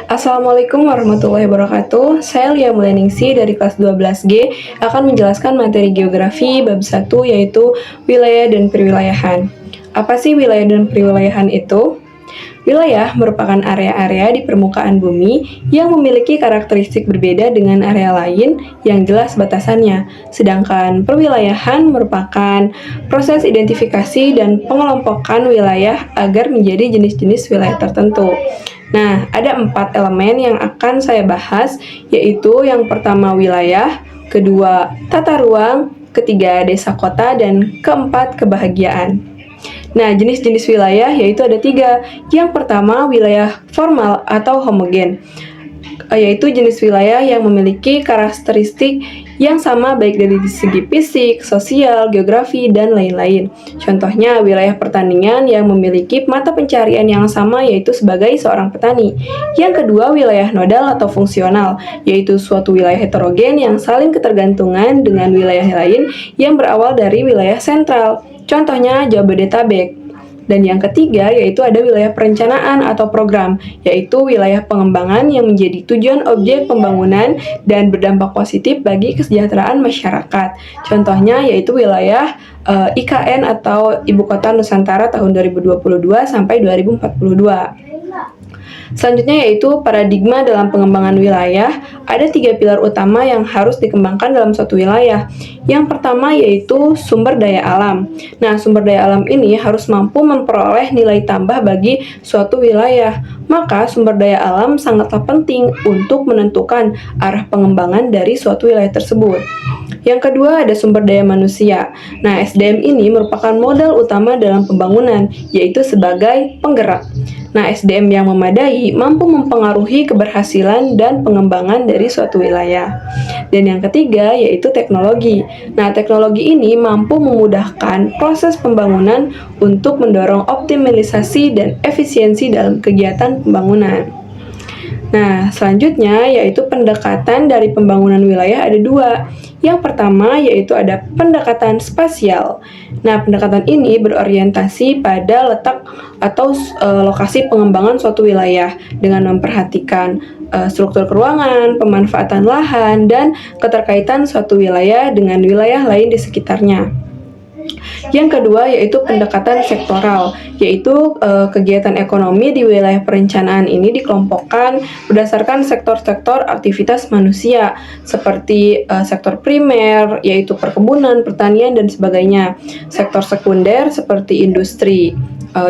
Assalamualaikum warahmatullahi wabarakatuh. Saya Lia Mulyaningsih dari kelas 12G akan menjelaskan materi geografi bab 1 yaitu wilayah dan perwilayahan. Apa sih wilayah dan perwilayahan itu? Wilayah merupakan area-area di permukaan bumi yang memiliki karakteristik berbeda dengan area lain yang jelas batasannya. Sedangkan perwilayahan merupakan proses identifikasi dan pengelompokan wilayah agar menjadi jenis-jenis wilayah tertentu. Nah, ada 4 elemen yang akan saya bahas, yaitu yang pertama wilayah, kedua tata ruang, ketiga desa kota, dan keempat kebahagiaan. Nah, jenis-jenis wilayah yaitu ada 3. Yang pertama, wilayah formal atau homogen, yaitu jenis wilayah yang memiliki karakteristik yang sama baik dari segi fisik, sosial, geografi, dan lain-lain. Contohnya, wilayah pertanian yang memiliki mata pencarian yang sama yaitu sebagai seorang petani. Yang kedua, wilayah nodal atau fungsional, yaitu suatu wilayah heterogen yang saling ketergantungan dengan wilayah lain yang berawal dari wilayah sentral. Contohnya Jabodetabek. Dan yang ketiga yaitu ada wilayah perencanaan atau program, yaitu wilayah pengembangan yang menjadi tujuan objek pembangunan dan berdampak positif bagi kesejahteraan masyarakat. Contohnya yaitu wilayah IKN atau Ibu Kota Nusantara tahun 2022 sampai 2042. Selanjutnya yaitu paradigma dalam pengembangan wilayah. Ada 3 pilar utama yang harus dikembangkan dalam suatu wilayah. Yang pertama yaitu sumber daya alam. Nah, sumber daya alam ini harus mampu memperoleh nilai tambah bagi suatu wilayah. Maka sumber daya alam sangatlah penting untuk menentukan arah pengembangan dari suatu wilayah tersebut. Yang kedua ada sumber daya manusia. Nah, SDM ini merupakan modal utama dalam pembangunan, yaitu sebagai penggerak. Nah, SDM yang memadai mampu mempengaruhi keberhasilan dan pengembangan dari suatu wilayah. Dan yang ketiga yaitu teknologi. Nah, teknologi ini mampu memudahkan proses pembangunan untuk mendorong optimalisasi dan efisiensi dalam kegiatan pembangunan. Nah, selanjutnya yaitu pendekatan dari pembangunan wilayah ada 2. Yang pertama yaitu ada pendekatan spasial. Nah, pendekatan ini berorientasi pada letak atau lokasi pengembangan suatu wilayah dengan memperhatikan struktur keruangan, pemanfaatan lahan, dan keterkaitan suatu wilayah dengan wilayah lain di sekitarnya. Yang kedua yaitu pendekatan sektoral, yaitu kegiatan ekonomi di wilayah perencanaan ini dikelompokkan berdasarkan sektor-sektor aktivitas manusia seperti sektor primer yaitu perkebunan, pertanian, dan sebagainya. Sektor sekunder seperti industri,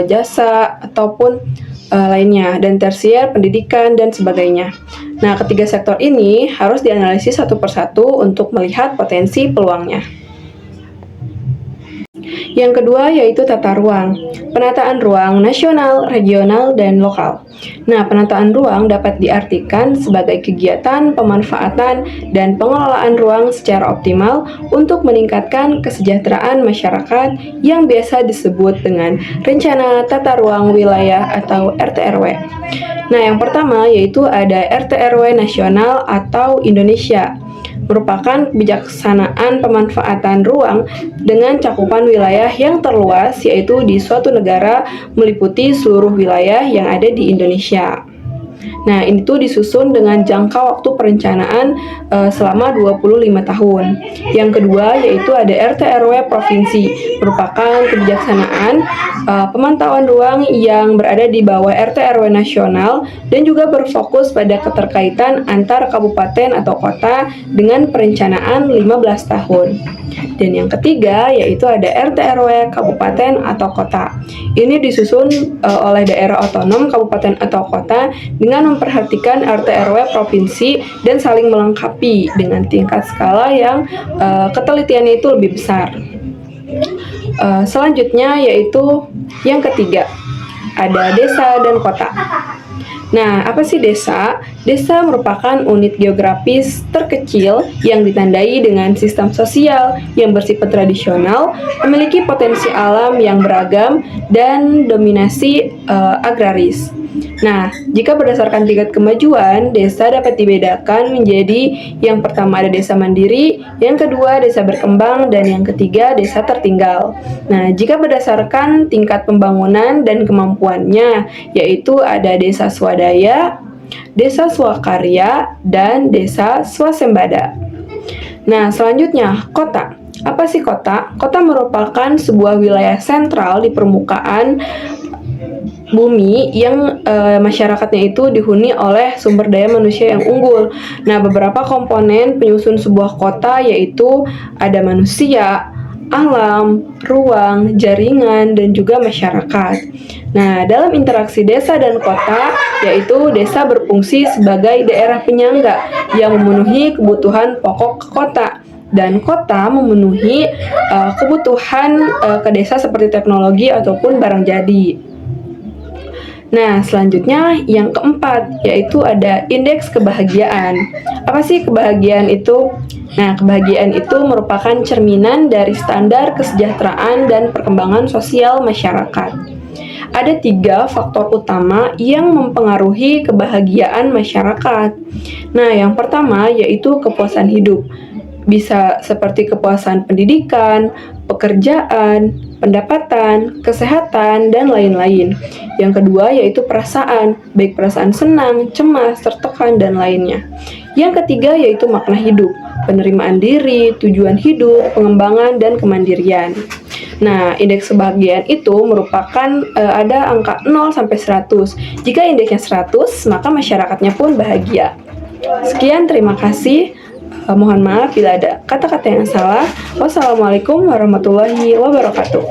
jasa, ataupun lainnya, dan tersier, pendidikan, dan sebagainya. Nah, ketiga sektor ini harus dianalisis satu persatu untuk melihat potensi peluangnya. Yang kedua yaitu tata ruang, penataan ruang nasional, regional, dan lokal. Nah, penataan ruang dapat diartikan sebagai kegiatan pemanfaatan dan pengelolaan ruang secara optimal untuk meningkatkan kesejahteraan masyarakat yang biasa disebut dengan rencana tata ruang wilayah atau RT/RW. Nah, yang pertama yaitu ada RT/RW nasional atau Indonesia. Merupakan kebijaksanaan pemanfaatan ruang dengan cakupan wilayah yang terluas yaitu di suatu negara meliputi seluruh wilayah yang ada di Indonesia. Nah, ini tuh disusun dengan jangka waktu perencanaan selama 25 tahun. Yang kedua yaitu ada RT/RW provinsi, merupakan kebijaksanaan pemantauan ruang yang berada di bawah RT/RW nasional dan juga berfokus pada keterkaitan antar kabupaten atau kota dengan perencanaan 15 tahun. Dan yang ketiga yaitu ada RT/RW kabupaten atau kota. Ini disusun oleh daerah otonom kabupaten atau kota dengan memperhatikan RT/RW provinsi dan saling melengkapi dengan tingkat skala yang ketelitiannya itu lebih besar. Selanjutnya yaitu yang ketiga ada desa dan kota. Nah, apa sih desa? Desa merupakan unit geografis terkecil yang ditandai dengan sistem sosial yang bersifat tradisional, memiliki potensi alam yang beragam, dan dominasi agraris. Nah, jika berdasarkan tingkat kemajuan, desa dapat dibedakan menjadi yang pertama ada desa mandiri, yang kedua desa berkembang, dan yang ketiga desa tertinggal. Nah, jika berdasarkan tingkat pembangunan dan kemampuannya, yaitu ada desa swadaya, desa swakarya, dan desa swasembada. Nah, selanjutnya, kota. Apa sih kota? Kota merupakan sebuah wilayah sentral di permukaan bumi yang masyarakatnya itu dihuni oleh sumber daya manusia yang unggul. Nah, beberapa komponen penyusun sebuah kota yaitu ada manusia, alam, ruang, jaringan, dan juga masyarakat. Nah, dalam interaksi desa dan kota, yaitu desa berfungsi sebagai daerah penyangga yang memenuhi kebutuhan pokok kota. Dan kota memenuhi kebutuhan ke desa seperti teknologi ataupun barang jadi. Nah, selanjutnya yang keempat, yaitu ada indeks kebahagiaan. Apa sih kebahagiaan itu? Nah, kebahagiaan itu merupakan cerminan dari standar kesejahteraan dan perkembangan sosial masyarakat. Ada 3 faktor utama yang mempengaruhi kebahagiaan masyarakat. Nah, yang pertama yaitu kepuasan hidup. Bisa seperti kepuasan pendidikan, pekerjaan, pendapatan, kesehatan, dan lain-lain. Yang kedua yaitu perasaan, baik perasaan senang, cemas, tertekan, dan lainnya. Yang ketiga yaitu makna hidup, penerimaan diri, tujuan hidup, pengembangan, dan kemandirian. Nah, indeks kebahagiaan itu merupakan ada angka 0 sampai 100. Jika indeksnya 100, maka masyarakatnya pun bahagia. Sekian, terima kasih. Mohon maaf bila ada kata-kata yang salah. Wassalamualaikum warahmatullahi wabarakatuh.